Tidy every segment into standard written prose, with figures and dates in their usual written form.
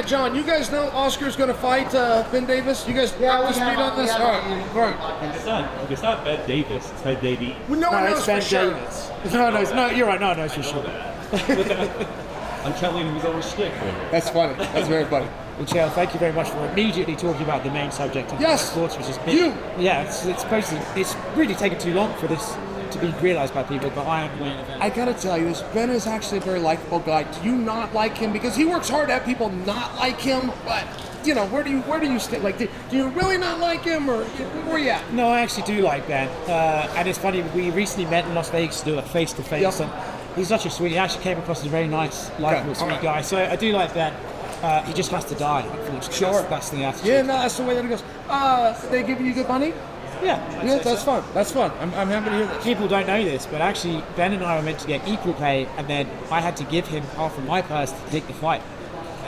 Yeah, John, you guys know Oscar's going to fight Ben Davis? You guys up to speed on this? All right. It's not Ben Davis, it's Ben Davies. Well, no one knows Ben for sure. Davis. No, you're right. No, it's for sure. I'm telling him he's on a stick. That's funny. That's very funny. Well, Chael, thank you very much for immediately talking about the main subject of sports, which is you. Yeah, it's really taken too long for this to be realised by people, but I am the main event. I gotta tell you this, Ben is actually a very likable guy. Do you not like him? Because he works hard to have people not like him, but you know, where do you stand? Like, do you really not like him, or where you at? No, I actually do like Ben, and it's funny, we recently met in Las Vegas to do a face-to-face, and he's such a sweet, he actually came across as a very nice, likable, sweet guy, so I do like Ben. He just has to die, unfortunately. Sure. That's the attitude. Yeah, no, that's the way that it goes. They give you good money? Yeah, that's fun. That's fun. I'm happy to hear this. People don't know this, but actually Ben and I were meant to get equal pay, and then I had to give him half of my purse to take the fight.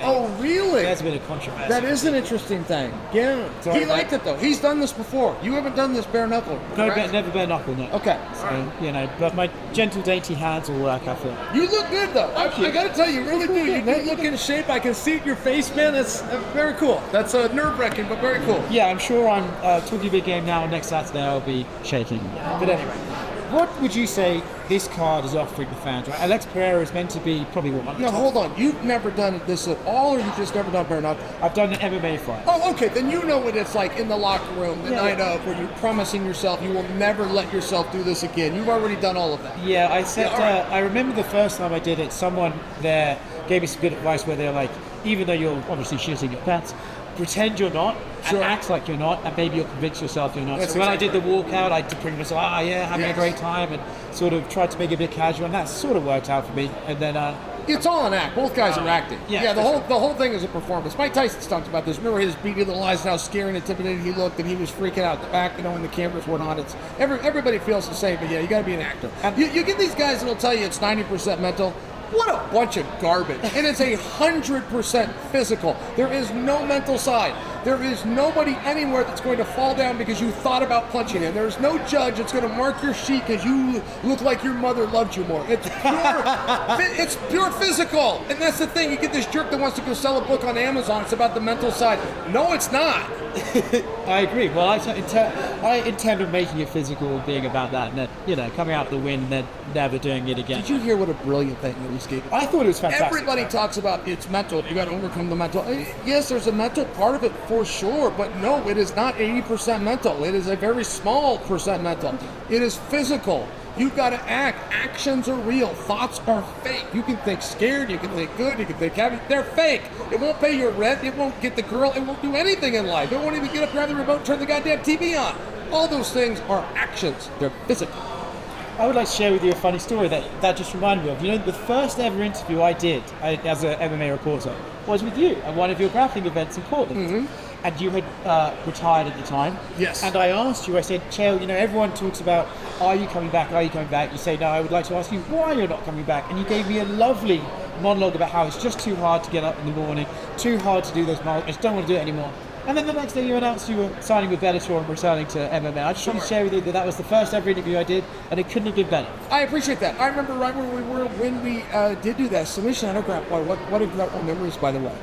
Oh, really? There's a bit of controversy. That is an interesting thing. Yeah. He liked it, though. He's done this before. You haven't done this bare knuckle. No, never bare knuckle, no. Okay. So, you know, but my gentle, dainty hands will work, I feel. You look good, though. I got to tell you, you really do. You do look in shape. I can see it in your face, man. That's very cool. That's nerve-wracking, but very cool. Yeah, I'm sure I'm talking a big game now. Next Saturday, I'll be shaking. But anyway, what would you say this card is offering the fans? Right? Alex Pereira is meant to be probably what? No, hold on. You've never done this at all, or you've just never done bare knuckle? I've done an MMA fight. Oh, okay. Then you know what it's like in the locker room the night of, where you're promising yourself you will never let yourself do this again. You've already done all of that. Yeah, I said. I remember the first time I did it. Someone there gave me some good advice where they're like, even though you're obviously shitting your pants, pretend you're not, and act like you're not, and maybe you'll convince yourself you're not. So when I did the walkout, I did pretty much having a great time, and sort of tried to make it a bit casual, and that sort of worked out for me. And then it's all an act. Both guys are acting. The whole thing is a performance. Mike Tyson talked about this. Remember his beating the lies and how scary and intimidating he looked, and he was freaking out at the back, you know, when the cameras weren't on. It's everybody feels the same, but yeah, you got to be an actor. You get these guys that'll tell you it's 90% mental. What a bunch of garbage. It is 100% physical. There is no mental side. There is nobody anywhere that's going to fall down because you thought about punching him. There is no judge that's going to mark your sheet because you look like your mother loved you more. It's pure, it's pure physical. And that's the thing. You get this jerk that wants to go sell a book on Amazon. It's about the mental side. No, it's not. I agree. Well, I intend on making it physical, being about that, and then, you know, coming out the win, and then never doing it again. Did you hear what a brilliant thing that was gave? I thought it was fantastic. Everybody talks about it's mental. You got to overcome the mental. Yes, there's a mental part of it for sure, but no, it is not 80% mental. It is a very small percent mental. It is physical. You've got to act. Actions are real. Thoughts are fake. You can think scared. You can think good. You can think happy. They're fake. It won't pay your rent. It won't get the girl. It won't do anything in life. It won't even get up, grab the remote, and turn the goddamn TV on. All those things are actions. They're physical. I would like to share with you a funny story that just reminded me of. You know, the first ever interview I did as an MMA reporter was with you at one of your grappling events in Portland. Mm-hmm. And you had retired at the time. Yes. And I asked you, I said, Chael, you know, everyone talks about, are you coming back? Are you coming back? You say, no, I would like to ask you why you're not coming back. And you gave me a lovely monologue about how it's just too hard to get up in the morning, too hard to do those miles, I just don't want to do it anymore. And then the next day you announced you were signing with Bellator and returning to MMA. I just want to share with you that was the first ever interview I did, and it couldn't have been better. I appreciate that. I remember right where we were when we did do that submission on a grappler. What incredible memories, by the way.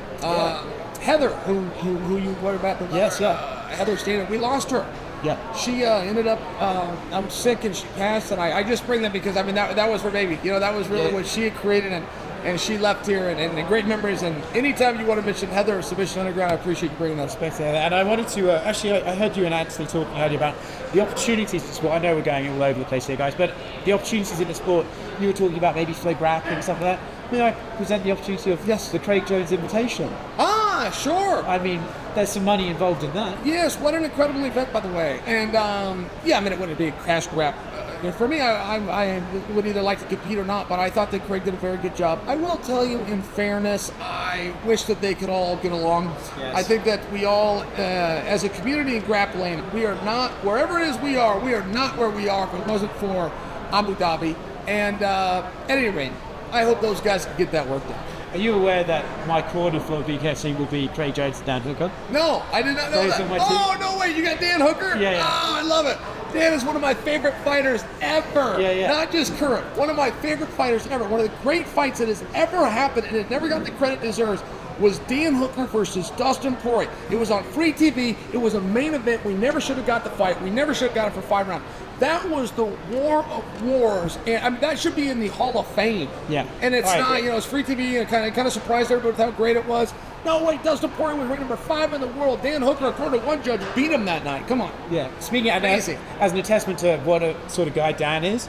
Heather, who you worried about? Heather Stanton. We lost her. Yeah. She ended up, I'm sick and she passed, and I just bring that because, I mean, that was her baby. You know, that was really what she had created, and she left here, and great memories. And anytime you want to mention Heather or Submission Underground, I appreciate you bringing that space. And I wanted to, I heard you and Anthony talking earlier about the opportunities in sport. I know we're going all over the place here, guys, but the opportunities in the sport, you were talking about maybe slow grappling and stuff like that. May I present the opportunity of the Craig Jones Invitation? Ah, sure. I mean, there's some money involved in that. Yes, what an incredible event, by the way. And I mean, it wouldn't be a cash grab. For me, I would either like to compete or not, but I thought that Craig did a very good job. I will tell you, in fairness, I wish that they could all get along. Yes. I think that we all, as a community in grappling, we are not, wherever it is we are not where we are if it wasn't for Abu Dhabi. And at any rate, I hope those guys can get that work done. Are you aware that my corner for BKFC will be Craig Jones and Dan Hooker? No, I did not know that. Oh, no way, you got Dan Hooker? Yeah. Oh, I love it. Dan is one of my favorite fighters ever. Yeah. Not just current. One of my favorite fighters ever. One of the great fights that has ever happened, and it never got the credit it deserves, was Dan Hooker versus Dustin Poirier. It was on free TV. It was a main event. We never should have got the fight. We never should have got it for 5 rounds. That was the war of wars, and I mean that should be in the Hall of Fame. Yeah, and it's not. It's free TV, and kind of surprised everybody with how great it was. No, wait, Dustin Poirier was ranked number 5 in the world. Dan Hooker, according to one judge, beat him that night. Come on. Yeah. Speaking as an attestment to what a sort of guy Dan is,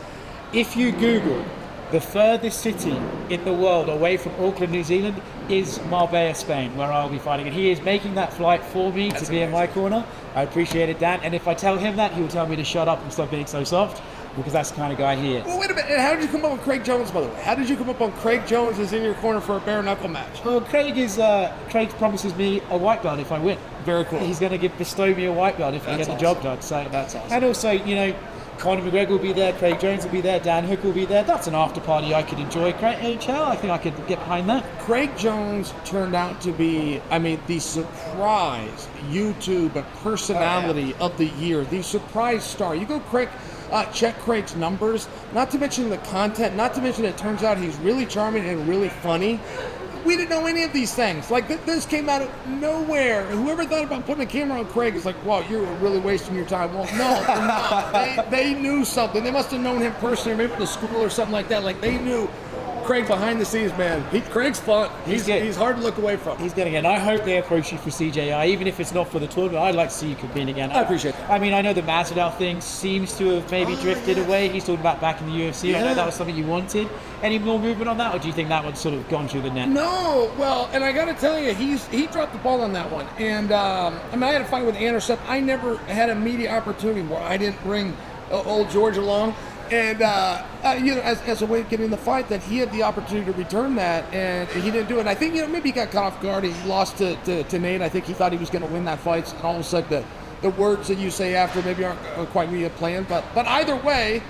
if you Google the furthest city in the world away from Auckland, New Zealand, is Marbella, Spain, where I'll be fighting. And he is making that flight for me to be in my corner. I appreciate it, Dan. And if I tell him that, he will tell me to shut up and stop being so soft, because that's the kind of guy he is. Well, wait a minute. How did you come up with Craig Jones, by the way? How did you come up on Craig Jones is in your corner for a bare knuckle match? Well, Craig promises me a white belt if I win. Very cool. He's going to bestow me a white belt if I get the job done. So that's awesome. And also, Conor McGregor will be there, Craig Jones will be there, Dan Hooker will be there. That's an after party I could enjoy. Chael, I think I could get behind that. Craig Jones turned out to be, the surprise YouTube personality of the year. The surprise star. You go check Craig's numbers, not to mention the content, not to mention it turns out he's really charming and really funny. We didn't know any of these things. Like, this came out of nowhere. Whoever thought about putting a camera on Craig is like, wow, you're really wasting your time. Well, no, they're not. They knew something. They must have known him personally, or maybe from the school or something like that. Like, they knew Craig behind the scenes, man. Craig's fun. He's hard to look away from. He's getting it. And I hope they approach you for CJI, even if it's not for the tournament. I'd like to see you compete again. I appreciate that. I know the Masvidal thing seems to have maybe drifted away. He's talking about back in the UFC. I know that was something you wanted. Any more movement on that, or do you think that one's sort of gone through the net? No. Well, and I got to tell you, he dropped the ball on that one. And I had a fight with Anderson. I never had a media opportunity where I didn't bring old George along. And, as a way of getting the fight, that he had the opportunity to return that, and he didn't do it. And I think, maybe he got caught off guard. He lost to Nate. I think he thought he was going to win that fight. And all of a sudden, the words that you say after maybe aren't quite really planned. But either way,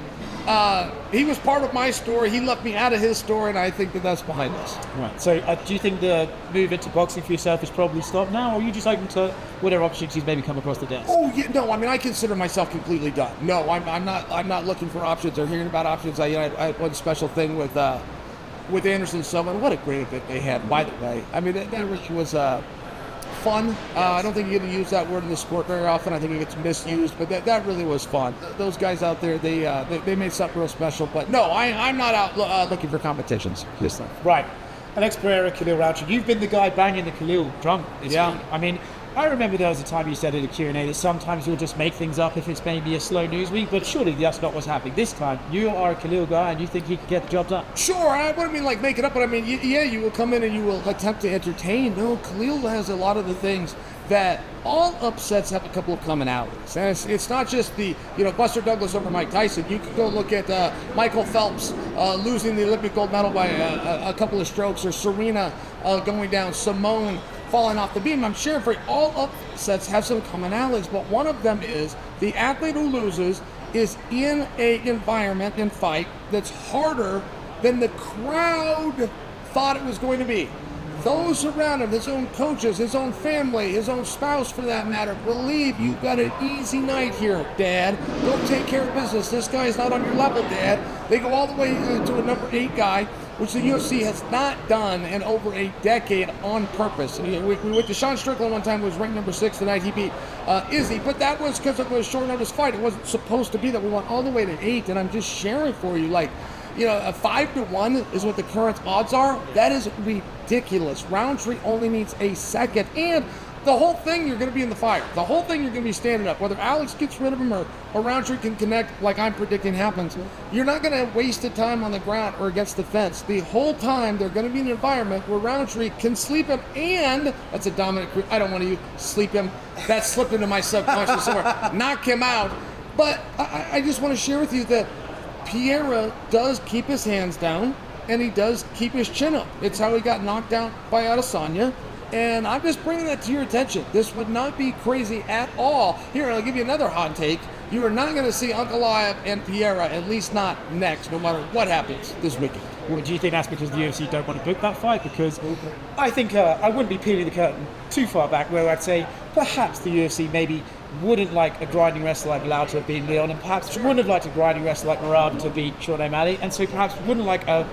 he was part of my story. He left me out of his story, and I think that's behind us. Right. So do you think the move into boxing for yourself is probably stopped now, or are you just open to whatever opportunities maybe come across the desk? Oh, yeah, no. I consider myself completely done. No, I'm not looking for options or hearing about options. I had one special thing with Anderson Silva. What a great event they had, by the way. that really was fun. Yes. I don't think you get to use that word in the sport very often. I think it gets misused, but that really was fun. Those guys out there, they made something real special. But no, I'm not out looking for competitions. Right. Alex Pereira, Khalil Rountree. You've been the guy banging the Khalil drum this week. I remember there was a time you said in a Q&A that sometimes you'll just make things up if it's maybe a slow news week, but surely that's not what's happening. This time, you are a Khalil guy and you think he can get the job done. Sure, I wouldn't mean like make it up, but you will come in and you will attempt to entertain. No, Khalil has a lot of the things that all upsets have a couple of commonalities. And it's not just the, Buster Douglas over Mike Tyson. You could go look at Michael Phelps losing the Olympic gold medal by a couple of strokes, or Serena going down, Simone falling off the beam. I'm sure for all upsets have some commonalities, but one of them is the athlete who loses is in an environment and fight that's harder than the crowd thought it was going to be. Those around him, his own coaches, his own family, his own spouse for that matter, believe you've got an easy night here, Dad. Go take care of business. This guy's not on your level, Dad. They go all the way to a number 8 guy, which the UFC has not done in over a decade on purpose. We went to Sean Strickland one time, who was ranked number 6 the night he beat Izzy, but that was because it was a short notice fight. It wasn't supposed to be that. We went all the way to 8, and I'm just sharing for you, a 5-1 is what the current odds are. That is ridiculous. Rountree only needs a second, and the whole thing you're going to be in the fire. The whole thing you're going to be standing up. Whether Alex gets rid of him or Rountree can connect like I'm predicting happens, you're not going to waste the time on the ground or against the fence. The whole time they're going to be in an environment where Rountree can sleep him, and that's a dominant. I don't want to use sleep him. That slipped into my subconscious somewhere. Knock him out. But I just want to share with you that Pereira does keep his hands down, and he does keep his chin up. It's how he got knocked out by Adesanya, and I'm just bringing that to your attention. This would not be crazy at all. Here, I'll give you another hot take. You are not going to see Ankalaev and Pereira, at least not next, no matter what happens this weekend. Well, do you think that's because the UFC don't want to book that fight? Because I think I wouldn't be peeling the curtain too far back, where I'd say perhaps the UFC maybe wouldn't like a grinding wrestler like Aldo to have beaten Leon, and perhaps wouldn't have liked a grinding wrestler like Murad to beat Sean O'Malley, and so perhaps wouldn't like a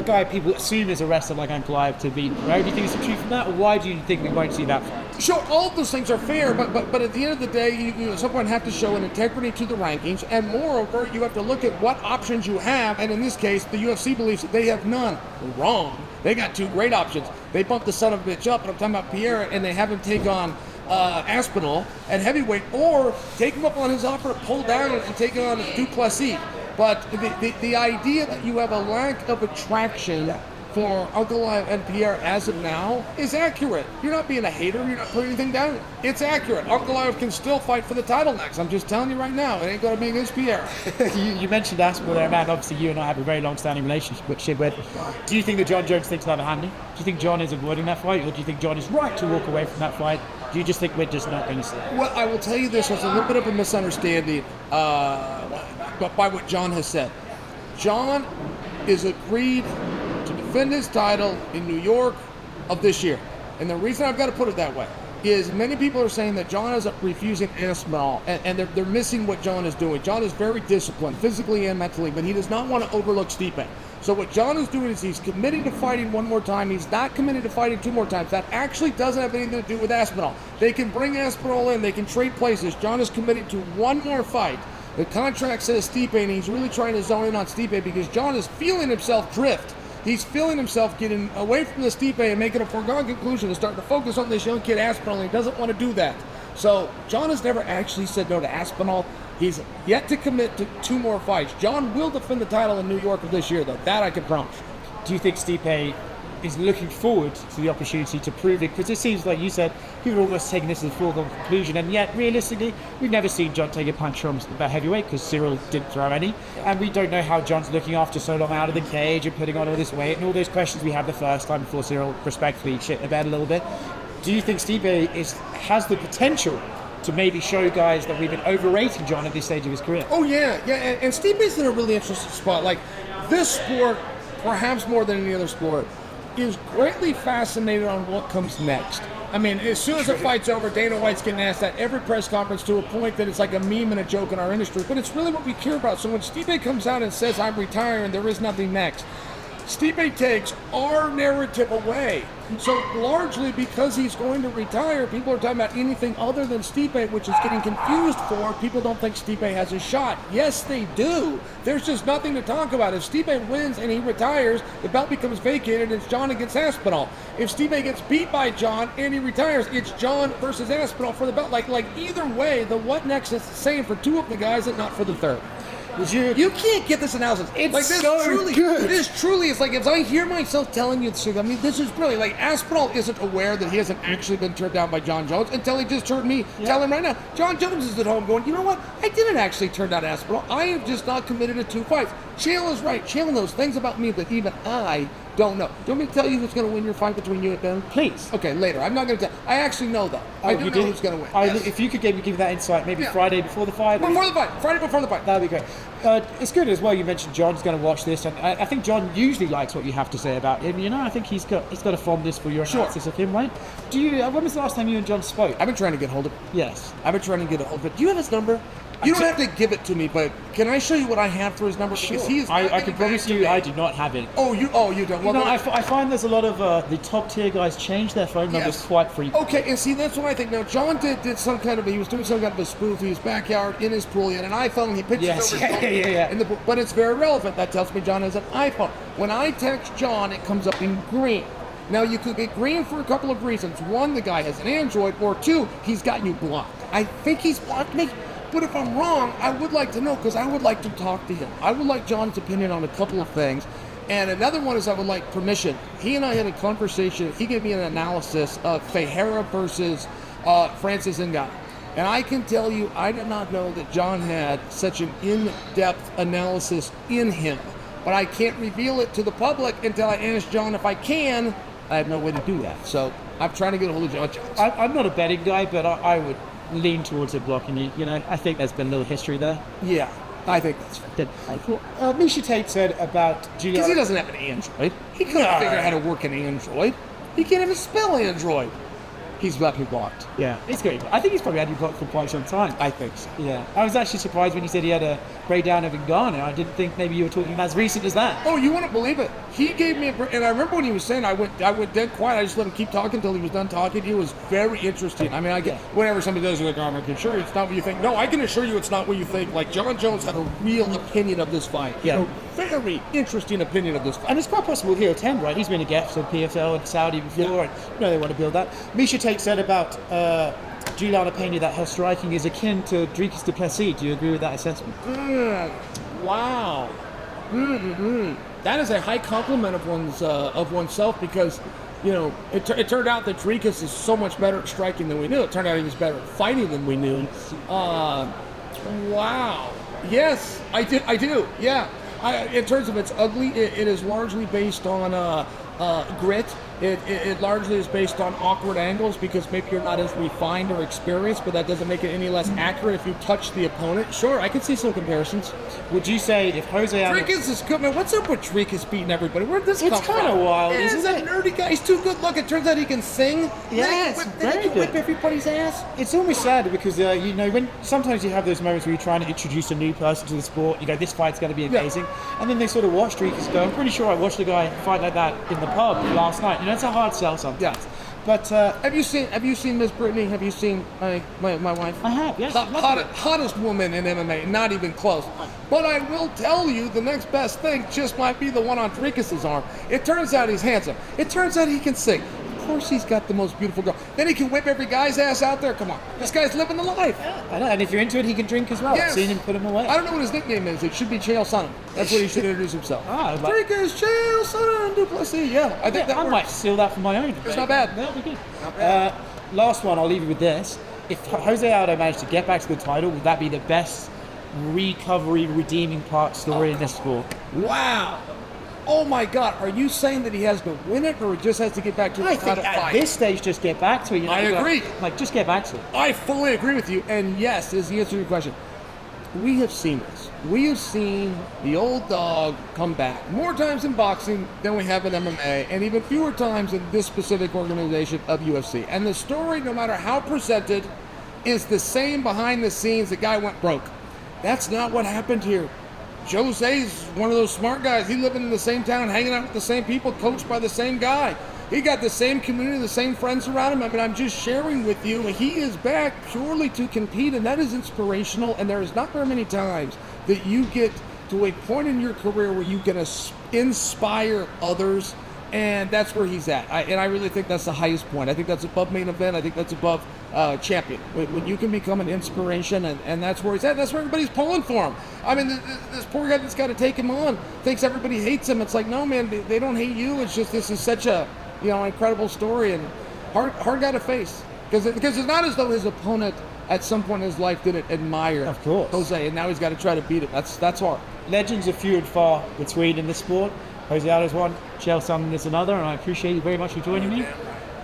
guy people assume is a wrestler like Ankalaev to beat Pereira. Do you think it's the truth from that, or why do you think we won't see that fight? Sure, all of those things are fair, but at the end of the day, you at some point have to show an integrity to the rankings, and moreover, you have to look at what options you have, and in this case, the UFC believes that they have none. Wrong. They got 2 great options. They bumped the son of a bitch up, and I'm talking about Pereira, and they have him take on Aspinall at heavyweight, or take him up on his offer to pull down and take on Duplessis. But the idea that you have a lack of attraction for Ankalaev and Pereira as of now is accurate. You're not being a hater. You're not putting anything down. It's accurate. Ankalaev can still fight for the title next. I'm just telling you right now. It ain't going to be against Pereira. you mentioned Aspinall there, man. Obviously, you and I have a very long-standing relationship with. Do you think that Jon Jones thinks another handy? Do you think Jon is avoiding that fight, or do you think Jon is right to walk away from that fight? Do you just think we're just not going to see it? Well, I will tell you this. There's a little bit of a misunderstanding by what Jon has said. Jon is agreed to defend his title in New York of this year. And the reason I've got to put it that way is many people are saying that Jon is refusing Aspinall, and they're missing what Jon is doing. Jon is very disciplined, physically and mentally, but he does not want to overlook Stipe. So what Jon is doing is he's committing to fighting 1 more time. He's not committed to fighting 2 more times. That actually doesn't have anything to do with Aspinall. They can bring Aspinall in. They can trade places. Jon is committed to 1 more fight. The contract says Stipe, and he's really trying to zone in on Stipe because Jon is feeling himself drift. He's feeling himself getting away from the Stipe and making a foregone conclusion and starting to focus on this young kid Aspinall, and he doesn't want to do that. So Jon has never actually said no to Aspinall. He's yet to commit to 2 more fights. Jon will defend the title in New York of this year, though. That I can promise. Do you think Stipe is looking forward to the opportunity to prove it? Because it seems like you said people are almost taking this as a foregone conclusion, and yet realistically we've never seen Jon take a punch from the heavyweight because Cyril didn't throw any, and we don't know how Jon's looking after so long out of the cage and putting on all this weight and all those questions we had the first time before Cyril respectfully shit the bed a little bit. Do you think Stipe has the potential to maybe show guys that we've been overrating Jon at this stage of his career? Oh yeah, and Stipe's in a really interesting spot. Like, this sport, perhaps more than any other sport, is greatly fascinated on what comes next. I mean, as soon as the fight's over, Dana White's getting asked at every press conference to a point that it's like a meme and a joke in our industry, but it's really what we care about. So when Stipe comes out and says, I'm retiring, there is nothing next, Stipe takes our narrative away. So largely because he's going to retire, people are talking about anything other than Stipe, which is getting confused for. People don't think Stipe has a shot. Yes, they do. There's just nothing to talk about. If Stipe wins and he retires, the belt becomes vacated. It's Jon against Aspinall. If Stipe gets beat by Jon and he retires, it's Jon versus Aspinall for the belt. Like either way, the what next is the same for 2 of the guys and not for the third. You can't get this analysis. It's like, this so truly, good. This truly is like, if I hear myself telling you this, I mean, this is brilliant. Like, Aspinall isn't aware that he hasn't actually been turned down by Jon Jones until he just heard me tell him right now. Jon Jones is at home going, you know what? I didn't actually turn down Aspinall. I have just not committed to 2 fights. Chael is right. Chael knows things about me that even I don't know. Do you want me to tell you who's going to win your fight between you and Ben? Please. Okay, later. I'm not going to tell. I actually know, though. I do know who's going to win. Yes. If you could give that insight, maybe Friday before the fight. Before the fight. Friday before the fight. That would be great. It's good as well. You mentioned Jon's going to watch this, and I think Jon usually likes what you have to say about him. You know, I think he's got a fondness for your analysis of him, right? Do you? When was the last time you and Jon spoke? I've been trying to get hold of him. Yes. I've been trying to get a hold of it. Do you have his number? You don't have to give it to me, but can I show you what I have for his number? Sure. Because he's I can promise you I do not have it. Oh, you don't. Well, I find there's a lot of the top tier guys change their phone numbers quite frequently. Okay, and see, that's what I think. Now, Jon did some kind of, he was doing some kind of a spoof in his backyard, in his pool. He had an iPhone, he pitched it over his phone in the pool. But it's very relevant. That tells me Jon has an iPhone. When I text Jon, it comes up in green. Now, you could get green for a couple of reasons. 1, the guy has an Android, or 2, he's got you blocked. I think he's blocked me. But if I'm wrong, I would like to know, because I would like to talk to him. I would like Jon's opinion on a couple of things. And another one is I would like permission. He and I had a conversation. He gave me an analysis of Pereira versus Francis Ngannou. And I can tell you, I did not know that Jon had such an in-depth analysis in him. But I can't reveal it to the public until I ask Jon if I can. I have no way to do that. So I'm trying to get a hold of Jon Jones. I'm not a betting guy, but I would lean towards it blocking you. You know, I think there's been a little history there. Yeah, I think that's fair. Cool. Misha Tate said about Giuliano. Because he doesn't have an Android. He couldn't figure out how to work an Android. He can't even spell Android. He's left me blocked. Yeah, it's great. I think he's probably had you blocked for quite some time. I think so. Yeah, I was actually surprised when you said he had a breakdown of Ngannou. I didn't think maybe you were talking as recent as that. Oh, you wouldn't believe it. He gave me and I remember when he was saying, I went dead quiet. I just let him keep talking until he was done talking. It was very interesting. I mean, I get whenever somebody does it, like, I'm sure it's not what you think. No, I can assure you it's not what you think. Like, Jon Jones had a real opinion of this fight. Yeah. A very interesting opinion of this fight. And it's quite possible he'll attend, right? He's been a guest on PFL and Saudi before, and they want to build that. Misha Tate said about Juliana Pena that her striking is akin to Dricus du Plessis. Do you agree with that assessment? Wow. That is a high compliment of oneself because, it turned out that Dricus is so much better at striking than we knew. It turned out he was better at fighting than we knew. Wow. Yes, I do. Yeah. In terms of its ugly, it is largely based on grit. It largely is based on awkward angles because maybe you're not as refined or experienced, but that doesn't make it any less accurate if you touch the opponent. Sure, I can see some comparisons. Would you say if Jose Aldo... Dricus is good, man. What's up with Dricus beating everybody? Where did this come from? It's kind of wild, isn't He's a nerdy guy. He's too good looking. It turns out he can sing. Yes, then he can whip everybody's ass. It's almost sad because, when sometimes you have those moments where you're trying to introduce a new person to the sport, you go, this fight's going to be amazing. Yeah. And then they sort of watch Dricus go, I'm pretty sure I watched a guy fight like that in the pub last night. It's a hard sell sometimes. Yeah. But have you seen Miss Brittany? Have you seen my wife? I have, yes. The hottest woman in MMA, not even close. But I will tell you, the next best thing just might be the one on Dricus' arm. It turns out he's handsome. It turns out he can sing. Of course he's got the most beautiful girl. Then he can whip every guy's ass out there. Come on. This guy's living the life. Yeah, I know. And if you're into it, he can drink as well. Yes. I've seen him put him away. I don't know what his nickname is. It should be Chael Sonnen. That's what he should introduce himself. Dricus, Chael Sonnen du Plessis. Yeah, I think that works. might steal that from my own. It's not bad. That'll be good. Last one, I'll leave you with this. If Jose Aldo managed to get back to the title, would that be the best recovery, redeeming part story in this sport? Wow. Oh my God! Are you saying that he has to win it, or he just has to get back to the title fight? At this stage, just get back to it. I agree. Just get back to it. I fully agree with you. And yes, is the answer to your question. We have seen this. We have seen the old dog come back more times in boxing than we have in MMA, and even fewer times in this specific organization of UFC. And the story, no matter how presented, is the same behind the scenes. The guy went broke. That's not what happened here. Jose's one of those smart guys. He living in the same town, hanging out with the same people, coached by the same guy. He got the same community, the same friends around him. I mean, I'm just sharing with you. He is back purely to compete, and that is inspirational. And there is not very many times that you get to a point in your career where you can inspire others, and that's where he's at. And I really think that's the highest point. I think that's above main event. I think that's above champion. When you can become an inspiration, and that's where he's at. That's where everybody's pulling for him. I mean, this poor guy that's got to take him on thinks everybody hates him. It's like, no, man, they don't hate you. It's just this is such a incredible story and hard guy to face because it's not as though his opponent at some point in his life didn't admire of course Jose, and now he's got to try to beat him. That's hard. Legends are few and far between in this sport. Jose Aldo's one, Chael Sonnen is another, and I appreciate you very much for joining me.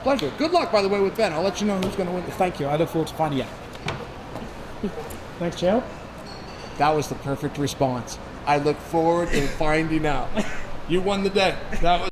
Pleasure. Good luck, by the way, with Ben. I'll let you know who's going to win. Thank you. I look forward to finding out. Thanks, Chael. That was the perfect response. I look forward to finding out. You won the day. That was